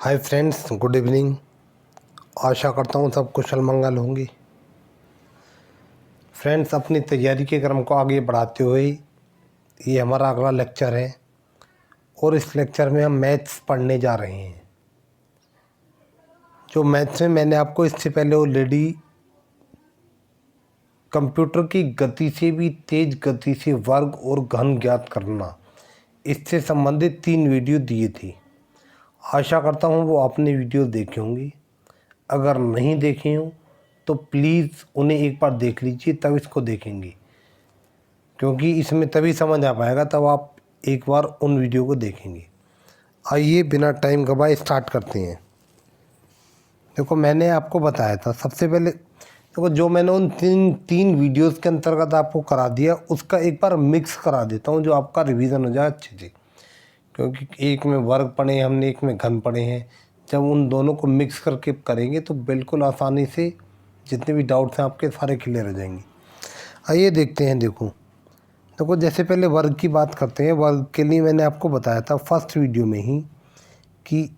हाय friends, good evening. आशा करता हूँ सब कुशल मंगल होंगी। फ्रेंड्स, अपनी तैयारी के क्रम को आगे बढ़ाते हुए ये हमारा अगला लेक्चर है और इस लेक्चर में हम मैथ्स पढ़ने जा रहे हैं। जो मैथ्स में मैंने आपको इससे पहले ऑलरेडी कंप्यूटर की गति से भी तेज गति से वर्ग और घन ज्ञात करना, इससे संबंधित 3 वीडियो दिए थी। आशा करता हूँ वो आपने वीडियो देखे होंगी। अगर नहीं देखे हों तो प्लीज़ उन्हें एक बार देख लीजिए, तब इसको देखेंगे, क्योंकि इसमें तभी समझ आ पाएगा तब आप एक बार उन वीडियो को देखेंगे। आइए बिना टाइम गवाए स्टार्ट करते हैं। देखो, मैंने आपको बताया था सबसे पहले, देखो जो मैंने उन तीन वीडियोस के अंतर्गत आपको करा दिया उसका एक बार मिक्स करा देता हूँ, जो आपका रिवीजन हो जाए अच्छे से, क्योंकि एक में वर्ग पढ़े हमने, एक में घन पढ़े हैं। जब उन दोनों को मिक्स करके करेंगे तो बिल्कुल आसानी से जितने भी डाउट्स हैं आपके सारे क्लियर हो जाएंगे। आइए देखते हैं। देखो जैसे पहले वर्ग की बात करते हैं। वर्ग के लिए मैंने आपको बताया था फर्स्ट वीडियो में ही कि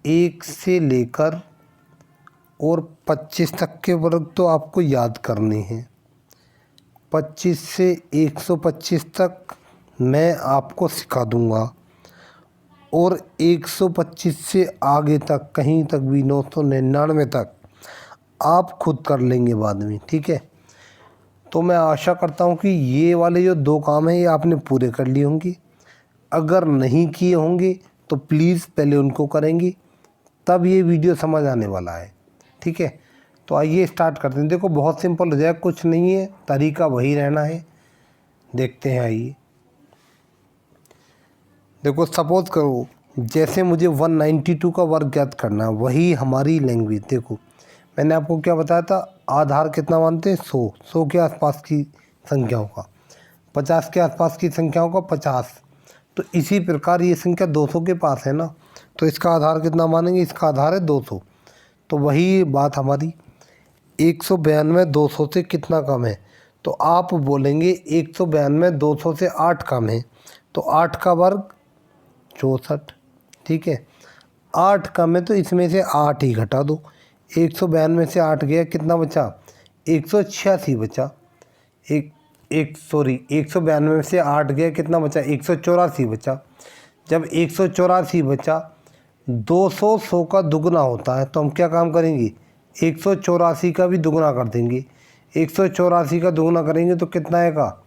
1 से लेकर और 25 तक के वर्ग तो आपको याद करने हैं। 25 से 125 तक मैं आपको सिखा दूंगा, और 125 से आगे तक कहीं तक भी 999 तक आप खुद कर लेंगे बाद में, ठीक है। तो मैं आशा करता हूँ कि ये वाले जो 2 काम हैं ये आपने पूरे कर लिए होंगे। अगर नहीं किए होंगे तो प्लीज़ पहले उनको करेंगे, तब ये वीडियो समझ आने वाला है, ठीक है। तो आइए स्टार्ट करते हैं। देखो बहुत सिंपल हो जाए, कुछ नहीं है, तरीका वही रहना है। देखते हैं, आइए। देखो सपोज़ करो जैसे मुझे 192 का वर्ग ज्ञात करना है, वही हमारी लैंग्वेज। देखो मैंने आपको क्या बताया था, आधार कितना मानते हैं, 100 के आसपास की संख्याओं का, 50 के आसपास की संख्याओं का 50। तो इसी प्रकार ये संख्या 200 के पास है ना, तो इसका आधार कितना मानेंगे, इसका आधार है 200। तो वही बात हमारी 192 200 से कितना कम है, तो आप बोलेंगे 192 200 से 8 कम है, तो 8 का वर्ग 64, ठीक है। 8 कम है तो इसमें से 8 ही घटा दो। 192 से 8 गया, कितना बचा, 186 बचा। 192 से 8 गया, कितना बचा, 184 बचा। जब 184 बचा, 200 100 का दुगना होता है, तो हम क्या काम करेंगे, 184 का भी दुगना कर देंगे। 184 का दुगना करेंगे तो कितना आएगा,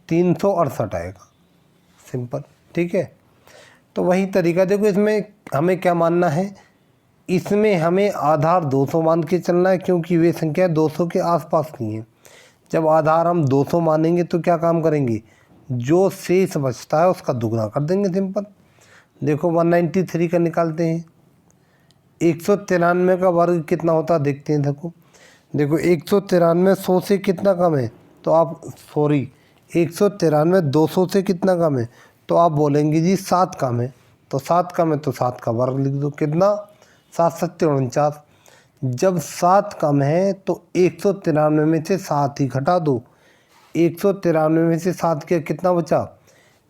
368 आएगा। सिंपल, ठीक है। तो वही तरीका, देखो इसमें हमें क्या मानना है, इसमें हमें आधार 200 मान के चलना है, क्योंकि वे संख्या 200 के आसपास की हैं। जब आधार हम 200 मानेंगे तो क्या काम करेंगे, जो शेष बचता है उसका दुगना कर देंगे। सिंपल। देखो 193 का निकालते हैं। 193 का वर्ग कितना होता है देखते हैं। देखो 193 100 से कितना कम है, तो आप 193 200 से कितना कम है, तो आप बोलेंगे जी 7 कम है। तो 7 कम है तो 7 का वर्ग लिख दो, कितना, 7 7 49। जब 7 कम है तो 193 में से 7 ही घटा दो। 193 में से 7 के कितना बचा,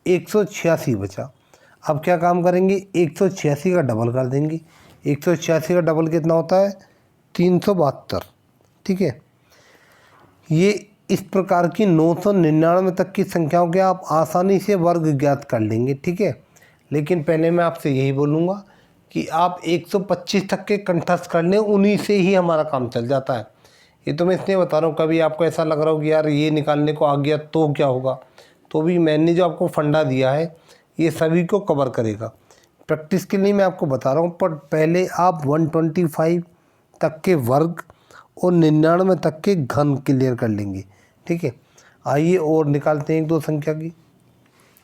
186 बचा। अब क्या काम करेंगे, 186 का डबल कर देंगे। 186 का डबल कितना होता है, 372, ठीक है। ये इस प्रकार की 999 तक की संख्याओं के आप आसानी से वर्ग ज्ञात कर लेंगे, ठीक है। लेकिन पहले मैं आपसे यही बोलूँगा कि आप 125 तक के कंठस्थ कर लें, उन्हीं से ही हमारा काम चल जाता है। ये तो मैं इसलिए बता रहा हूँ, कभी आपको ऐसा लग रहा हो कि यार ये निकालने को आ गया तो क्या होगा, तो भी मैंने जो आपको फंडा दिया है ये सभी को कवर करेगा। प्रैक्टिस के लिए मैं आपको बता रहा हूँ, पर पहले आप 125 तक के वर्ग और 99 तक के घन क्लियर कर लेंगे, ठीक है। आइए और निकालते हैं 1 2 संख्या की।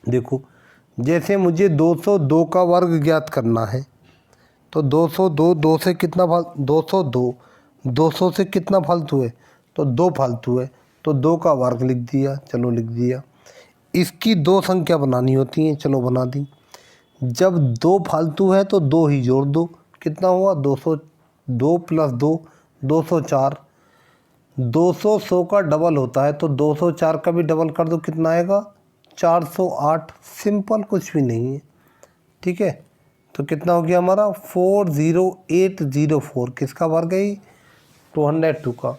देखो जैसे मुझे 202 का वर्ग ज्ञात करना है, तो 202, 2 से कितना 202, 200 से कितना फालतू है, तो 2 फालतू है, तो 2 का वर्ग लिख दिया। चलो लिख दिया। इसकी 2 संख्या बनानी होती हैं, चलो बना दी। जब 2 फालतू है तो 2 ही जोड़ दो, कितना हुआ, 202 + 2 204। 200 100 का डबल होता है, तो 204 का भी डबल कर दो, कितना आएगा, 408। सिंपल, कुछ भी नहीं है, ठीक है। तो कितना हो गया हमारा 40804, किसका वर्ग है 202 का।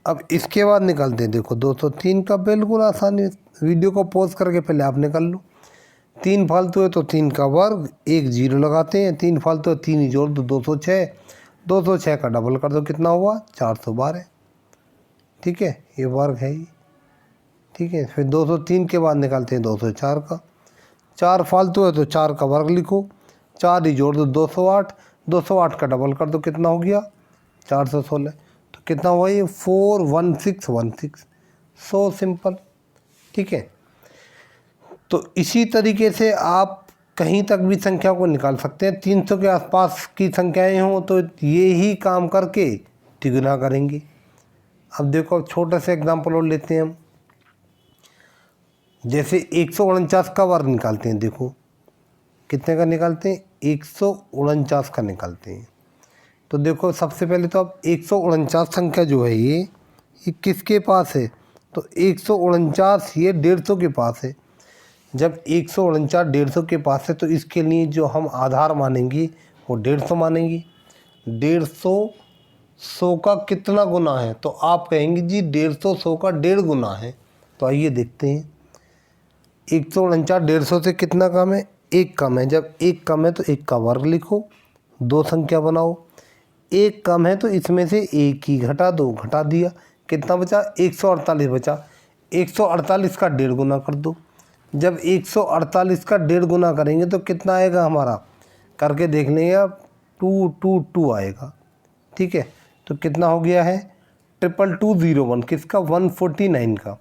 अब इसके बाद निकालते हैं, देखो 203 का बिल्कुल आसानी, वीडियो को पॉज करके पहले आप निकाल लो। 3 फालतू है तो 3 का वर्ग, 1 0 लगाते हैं, 3 फालतू है 3 ही जोड़ दो 206, 206 का डबल कर दो कितना हुआ 412, ठीक है ये वर्ग है ही, ठीक है। फिर 203 के बाद निकालते हैं 204 का, 4 फालतू है तो 4 का वर्ग लिखो, 4 ही जोड़ दो 208, 208 का डबल कर दो कितना हो गया 416, तो कितना हुआ ये 41616, सो सिंपल, ठीक है। तो इसी तरीके से आप कहीं तक भी संख्या को निकाल सकते हैं। 300 के आसपास की संख्याएं हों तो ये ही काम करके तिगुना करेंगे। अब देखो छोटा सा एग्जाम्पल और लेते हैं हम, जैसे 149 का वर्ग निकालते हैं, देखो कितने का निकालते हैं 149 का निकालते हैं। तो देखो सबसे पहले तो अब 149 संख्या जो है ये किसके पास है, तो 149 ये 150 के पास है। जब 149 150 के पास है तो इसके लिए जो हम आधार मानेंगे वो 150 मानेंगे। 150 100 का कितना गुना है, तो आप कहेंगे जी 150 100 का 1.5 गुना है। तो आइए देखते हैं, 149 150 से कितना कम है, 1 कम है। जब 1 कम है तो 1 का वर्ग लिखो, 2 संख्या बनाओ, 1 कम है तो इसमें से 1 ही घटा दो, घटा दिया, कितना बचा 148 बचा, 148 का 1.5 गुना कर दो। जब 148 का 1.5 गुना करेंगे तो कितना आएगा हमारा, करके देख लेंगे आप 222 आएगा, ठीक है। तो कितना हो गया है 22201, किसका 149 का।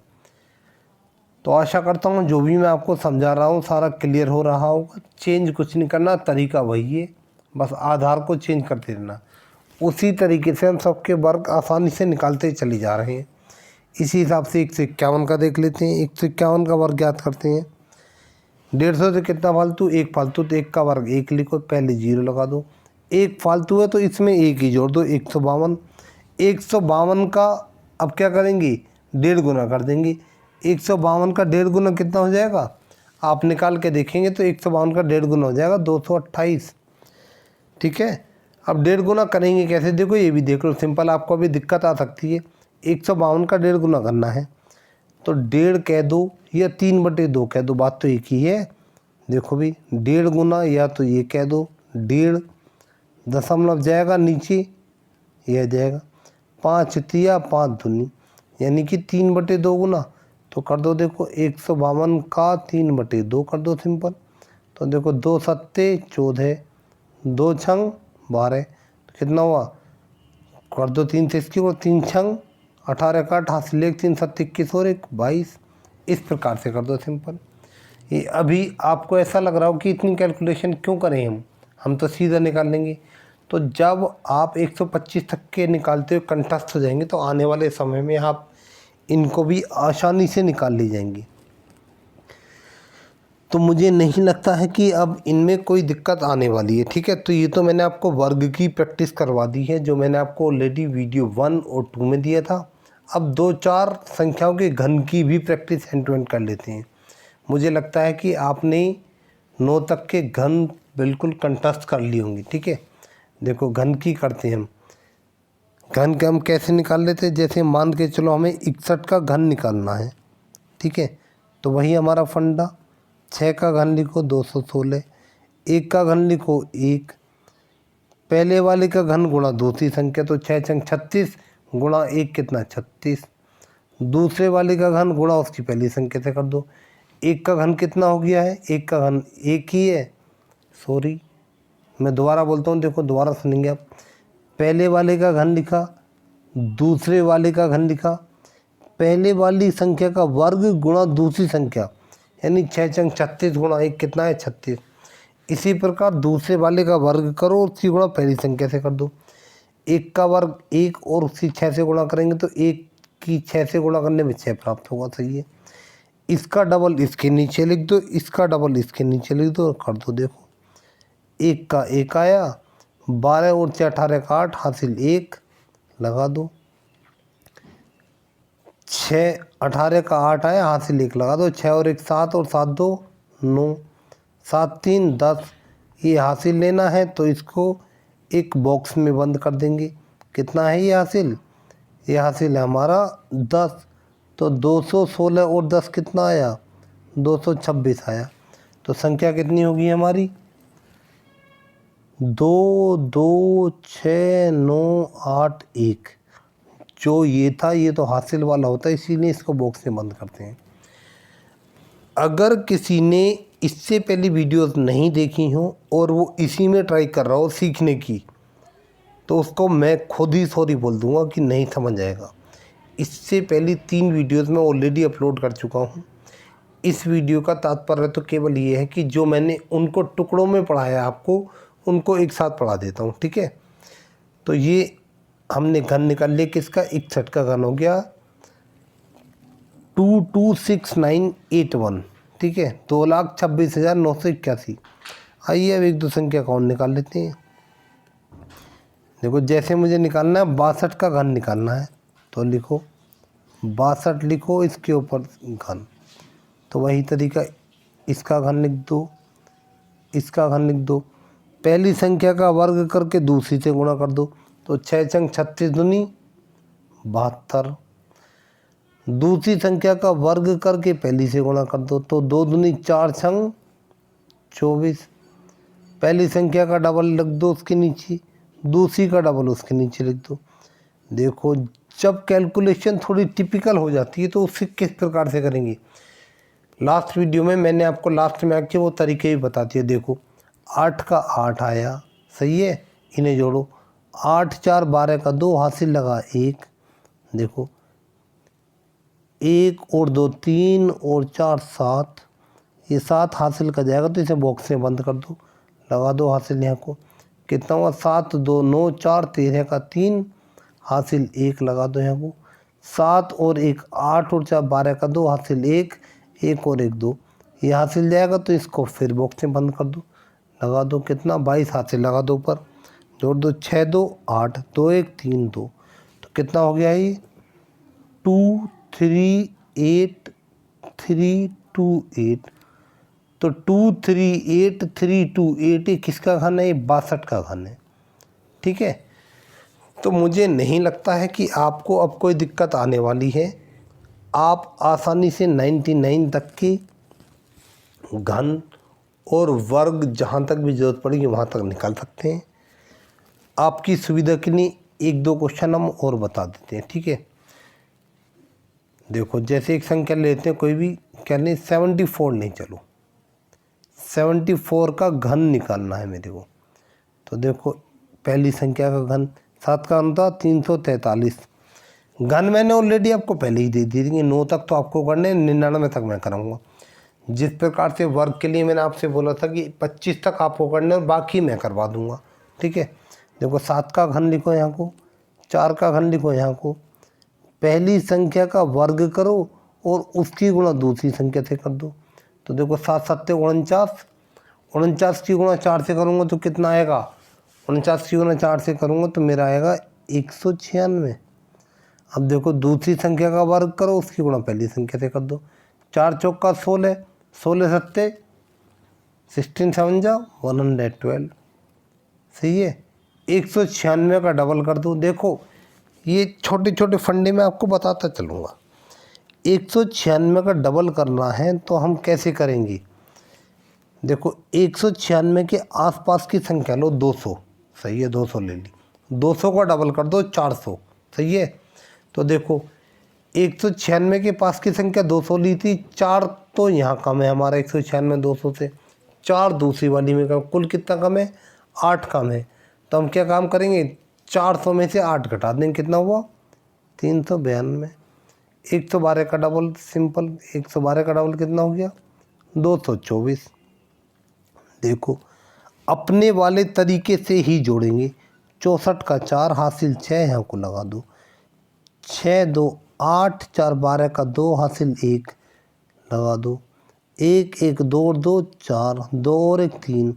तो आशा करता हूँ जो भी मैं आपको समझा रहा हूँ सारा क्लियर हो रहा होगा। चेंज कुछ नहीं करना, तरीका वही है, बस आधार को चेंज करते रहना। उसी तरीके से हम सबके वर्ग आसानी से निकालते चले जा रहे हैं। इसी हिसाब से 151 का देख लेते हैं। 151 का वर्ग ज्ञात करते हैं। 150 से कितना फालतू, 1 फालतू, तो 1 का वर्ग 1 लिखो, पहले 0 लगा दो। 1 फालतू है तो इसमें 1 ही जोड़ दो, 152। 152 का अब क्या करेंगे 1.5 गुना कर देंगे। 152 का 1.5 गुना कितना हो जाएगा, आप निकाल के देखेंगे तो 152 का 1.5 गुना हो जाएगा 228, ठीक है। अब 1.5 गुना करेंगे कैसे, देखो ये भी देख लो सिंपल, आपको अभी दिक्कत आ सकती है। 152 का 1.5 गुना करना है तो 1.5 कह दो या 3/2 कह दो, बात तो एक ही है। देखो भी 1.5 गुना या तो ये कह दो 1.5, दशमलव जाएगा नीचे, यह जाएगा 5 तिया 5 दूनी, यानी कि 3/2 गुना। तो कर दो, देखो 152 का 3/2 कर दो सिंपल। तो देखो 2 सत्ते 14, 2 छंग 12, तो कितना हुआ, कर दो 3 से इसकी, और 3 छंग 18 का 88, 1 3 7 21 और 1 22, इस प्रकार से कर दो सिंपल। ये अभी आपको ऐसा लग रहा हो कि इतनी कैलकुलेशन क्यों करें हम तो सीधा निकाल लेंगे। तो जब आप 125 तक के निकालते हुए कंठस्थ हो जाएंगे तो आने वाले समय में आप इनको भी आसानी से निकाल ली जाएंगी। तो मुझे नहीं लगता है कि अब इनमें कोई दिक्कत आने वाली है, ठीक है। तो ये तो मैंने आपको वर्ग की प्रैक्टिस करवा दी है, जो मैंने आपको ऑलरेडी वीडियो 1 और 2 में दिया था। अब 2-4 संख्याओं के घन की भी प्रैक्टिस हैंड टू हैंड कर लेते हैं। मुझे लगता है कि आपने 9 तक के घन बिल्कुल कंठस्थ कर ली होंगी, ठीक है। देखो घन की करते हैं हम, घन के हम कैसे निकाल लेते हैं, जैसे मान के चलो हमें 61 का घन निकालना है, ठीक है। तो वही हमारा फंडा, 6 का घन लिखो 216, 1 का घन लिखो 1, पहले वाले का घन गुणा दूसरी संख्या, तो 6 छंग 36 गुणा 1 कितना 36, दूसरे वाले का घन गुणा उसकी पहली संख्या से कर दो। 1 का घन कितना हो गया है, 1 का घन 1 ही है, सॉरी मैं दोबारा बोलता हूँ, देखो दोबारा सुनेंगे आप। पहले वाले का घन लिखा, दूसरे वाले का घन लिखा, पहले वाली संख्या का वर्ग गुणा दूसरी संख्या, यानी 6 छंग 36 गुणा 1 कितना है 36। इसी प्रकार दूसरे वाले का वर्ग करो और उसी गुणा पहली संख्या से कर दो। 1 का वर्ग 1 और उसी 6 से गुणा करेंगे तो 1 की 6 से गुणा करने में 6 प्राप्त होगा, सही है। इसका डबल इसके नीचे लिख दो, इसका डबल इसके नीचे लिख दो और कर दो। देखो 1 का 1 आया, 12 और 6 18 का 8 हासिल 1 लगा दो, 6 18 का 8 आया हासिल 1 लगा दो, 6 और 1 7 और 7 2 9, 7 3 10, ये हासिल लेना है तो इसको एक बॉक्स में बंद कर देंगे। कितना है ये हासिल? ये हासिल है हमारा 10। तो 216 और 10 कितना आया? 226 आया। तो संख्या कितनी होगी हमारी? 22691। जो ये था ये तो हासिल वाला होता है, इसीलिए इसको बॉक्स में बंद करते हैं। अगर किसी ने इससे पहली वीडियोस नहीं देखी हो और वो इसी में ट्राई कर रहा हो सीखने की, तो उसको मैं खुद ही सॉरी बोल दूंगा कि नहीं समझ आएगा। इससे पहली 3 वीडियोस मैं ऑलरेडी अपलोड कर चुका हूँ। इस वीडियो का तात्पर्य तो केवल ये है कि जो मैंने उनको टुकड़ों में पढ़ाया आपको, उनको एक साथ पढ़ा देता हूँ, ठीक है। तो ये हमने घन निकाल लिया, किसका? 61 का घन हो गया 226981, ठीक है, 2,26,981। आइए अब एक दो संख्या कौन निकाल लेते हैं। देखो जैसे मुझे निकालना है 62 का घन निकालना है, तो लिखो 62 लिखो, इसके ऊपर घन। तो वही तरीका, इसका घन लिख दो, इसका घन लिख दो। पहली संख्या का वर्ग करके दूसरी से गुणा कर दो, तो 6 छंग 36 दूनी 72। दूसरी संख्या का वर्ग करके पहली से गुणा कर दो, तो 2 दूनी 4 छंग 24। पहली संख्या का डबल लिख दो उसके नीचे, दूसरी का डबल उसके नीचे लिख दो। देखो जब कैलकुलेशन थोड़ी टिपिकल हो जाती है तो उससे किस प्रकार से करेंगे, लास्ट वीडियो में मैंने आपको लास्ट में आके वो तरीके भी बता दिए। देखो 8 का 8 आया, सही है, इन्हें जोड़ो। 8 4 12 का 2 हासिल लगा 1। देखो 1 और 2 3 और 4 7, ये 7 हासिल कर जाएगा, तो इसे बॉक्स में बंद कर दो, लगा दो हासिल यहाँ को। कितना हुआ? 7 2 9 4 13 का 3 हासिल 1, लगा दो यहाँ को। 7 और 1 8 और 4 12 का 2 हासिल 1, 1 और 1 2, ये हासिल जाएगा, तो इसको फिर बॉक्स में बंद कर दो, लगा दो। कितना? 22 हासिल लगा दो ऊपर, जोड़ दो। 6 2 8 2 1 3 2, तो कितना हो गया ये? 238328। तो 238328 ये किसका घन है? ये 62 का घन है, ठीक है। तो मुझे नहीं लगता है कि आपको अब कोई दिक्कत आने वाली है। आप आसानी से 99 तक की घन और वर्ग जहाँ तक भी ज़रूरत पड़ेगी वहाँ तक निकाल सकते हैं। आपकी सुविधा के लिए एक दो क्वेश्चन हम और बता देते हैं, ठीक है। देखो जैसे एक संख्या लेते हैं कोई भी, क्या नहीं 74 नहीं, चलो 74 का घन निकालना है मेरे को। तो देखो पहली संख्या का घन 7 का घन था 343। घन मैंने ऑलरेडी आपको पहले ही दे दी थी, 9 तक तो आपको करने, 99 तक मैं कराऊंगा। जिस प्रकार से वर्ग के लिए मैंने आपसे बोला था कि 25 तक आपको करने और बाकी मैं करवा दूंगा, ठीक है। देखो 7 का घन लिखो यहाँ को, 4 का घन लिखो यहाँ को। पहली संख्या का वर्ग करो और उसकी गुणा दूसरी संख्या से कर दो। तो देखो 7 7 49, 49 की गुणा 4 से करूँगा तो कितना आएगा? 49 की गुणा 4 से करूँगा तो मेरा आएगा 196। अब देखो दूसरी संख्या का वर्ग करो, उसकी गुणा पहली संख्या से कर दो। 4 चौका 16, 16 सत्ते 16 7 जा 112, सही है। 196 का डबल कर दो। देखो ये छोटे छोटे फंडे में आपको बताता चलूँगा। 196 का डबल करना है तो हम कैसे करेंगे? देखो 196 के आसपास की संख्या लो, 200, सही है, 200 ले ली। 200 का डबल कर दो 400, सही है। तो देखो 196 के पास की संख्या 200 ली थी, 4 तो यहाँ कम है हमारा 196 200 से, 4 दूसरी वाली में कम, कुल कितना कम है? 8 कम है। तो हम क्या काम करेंगे? 400 में से 8 घटा देंगे, कितना हुआ? 392। 112 का डबल सिंपल, 112 का डबल कितना हो गया? 224। देखो अपने वाले तरीके से ही जोड़ेंगे। 64 का 4 हासिल 6, यहाँ को लगा दो। 6 2 8 4 12 का 2 हासिल 1, लगा दो। 1 1 2 और 2 4, 2 और 1 3,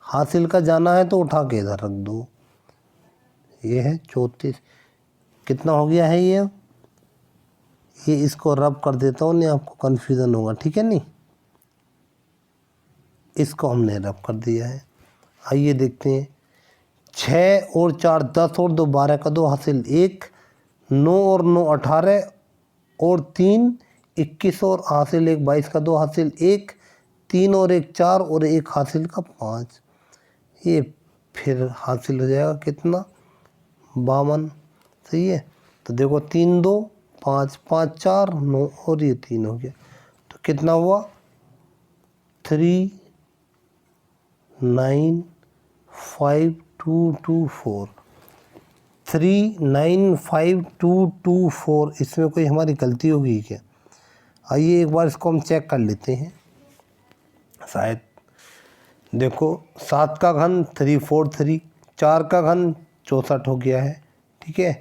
हासिल का जाना है तो उठा के इधर रख दो। ये है 34। कितना हो गया है ये? इसको रब कर देता हूँ, नहीं आपको कन्फ्यूज़न होगा, ठीक है। नहीं, इसको हमने रब कर दिया है। आइए देखते हैं। 6 और 4 10 और 2 12 का 2 हासिल 1, 9 और 9 18 और 3 21 और हासिल 1 22 का 2 हासिल 1, 3 और 1 4 और 1 हासिल का 5। ये फिर हासिल हो जाएगा कितना, 52। सही है। तो देखो 3 2 5 5 4 9 और ये 3 हो गया, तो कितना हुआ 3 9 5 2 2 4। 3 9 5 2 2 4। इसमें कोई हमारी गलती होगी क्या? आइए एक बार इसको हम चेक कर लेते हैं शायद। देखो 7 का घन 343, 4 का घन 64 हो गया है। ठीक है।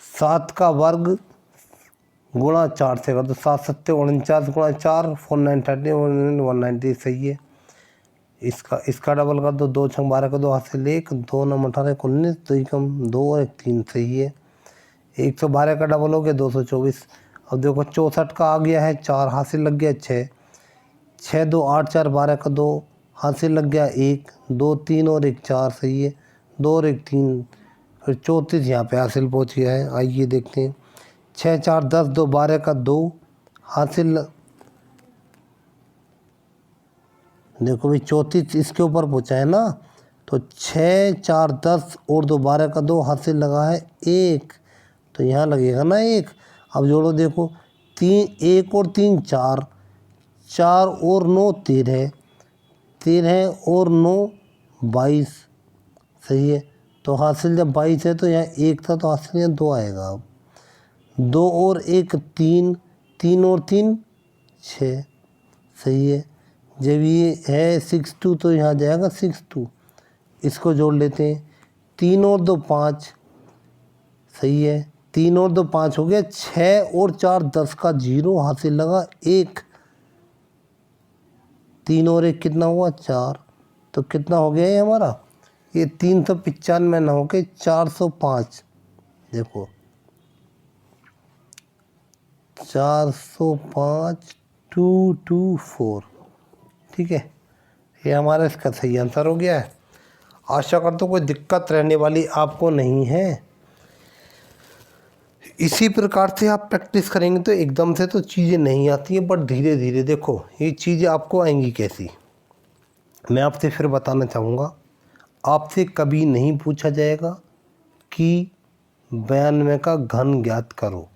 7 का वर्ग गुणा 4 से कर दो, 7 7 49 गुणा 4 4 9 30 190। सही है। इसका डबल कर दो, 2 6 12 का 2 हासिल 1, 2 9 18 19 2 कम 2 और 1 3। सही है। 112 का डबल हो गया 224। अब देखो 64 का आ गया है 4 हासिल लग गया 6, 6 2 8 4 12 का 2 हासिल लग गया 1, 2 3 और 1 4। सही है। 2 और 1 3, फिर 34 यहाँ पे हासिल पहुँच गया है। आइए देखते हैं। 6 4 10 2 12 का 2 हासिल, देखो भाई 34 इसके ऊपर पहुँचा है ना, तो 6 4 10 और 2 12 का 2 हासिल लगा है 1, तो यहाँ लगेगा ना 1। अब जोड़ो, देखो 3 1 और 3 4, 4 और 9 13, 13 और 9 22। सही है। तो हासिल जब 22 है तो यहाँ 1 था, तो हासिल यहाँ 2 आएगा। अब 2 और 1 3, 3 और 3 6। सही है। जब ये है 6 2 तो यहाँ जाएगा 6 2। इसको जोड़ लेते हैं। 3 और 2 5। सही है। 3 और 2 5 हो गया। 6 और 4 10 का 0 हासिल लगा 1, 3 और 1 कितना हुआ 4। तो कितना हो गया ये हमारा, ये 395 ना होके 405। देखो 405 224। ठीक है। ये हमारा इसका सही आंसर हो गया है। आशा करता हूँ कोई दिक्कत रहने वाली आपको नहीं है। इसी प्रकार से आप प्रैक्टिस करेंगे तो एकदम से तो चीज़ें नहीं आती हैं, बट धीरे धीरे देखो ये चीज़ें आपको आएंगी कैसी। मैं आपसे फिर बताना चाहूँगा, आपसे कभी नहीं पूछा जाएगा कि 92 का घन ज्ञात करो।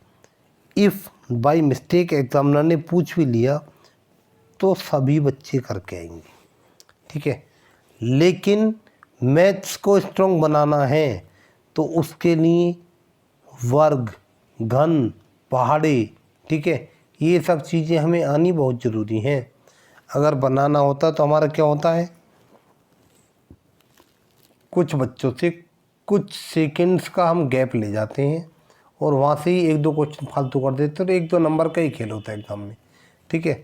इफ़ बाय मिस्टेक एग्जामिनर ने पूछ भी लिया तो सभी बच्चे करके आएंगे। ठीक है। लेकिन मैथ्स को स्ट्रॉन्ग बनाना है तो उसके लिए वर्ग, घन, पहाड़े, ठीक है, ये सब चीज़ें हमें आनी बहुत ज़रूरी हैं। अगर बनाना होता तो हमारा क्या होता है, कुछ बच्चों से कुछ सेकंड्स का हम गैप ले जाते हैं और वहाँ से ही 1 2 क्वेश्चन फालतू कर देते हैं, तो 1 2 नंबर का ही खेल होता है एग्ज़ाम में। ठीक है।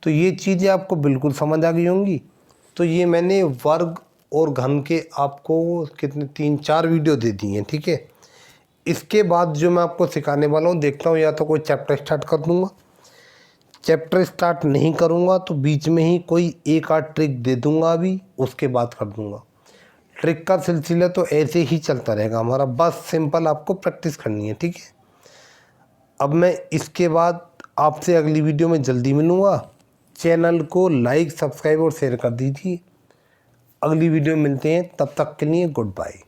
तो ये चीज़ें आपको बिल्कुल समझ आ गई होंगी। तो ये मैंने वर्ग और घन के आपको कितने 3 4 वीडियो दे दी हैं। ठीक है। इसके बाद जो मैं आपको सिखाने वाला हूँ, देखता हूँ या तो कोई चैप्टर स्टार्ट कर दूँगा, चैप्टर स्टार्ट नहीं करूँगा तो बीच में ही कोई एक आध ट्रिक दे दूँगा, अभी उसके बाद कर दूँगा। ट्रिक का सिलसिला तो ऐसे ही चलता रहेगा हमारा, बस सिंपल आपको प्रैक्टिस करनी है। ठीक है। अब मैं इसके बाद आपसे अगली वीडियो में जल्दी मिलूँगा। चैनल को लाइक सब्सक्राइब और शेयर कर दीजिए। अगली वीडियो में मिलते हैं, तब तक के लिए गुड बाय।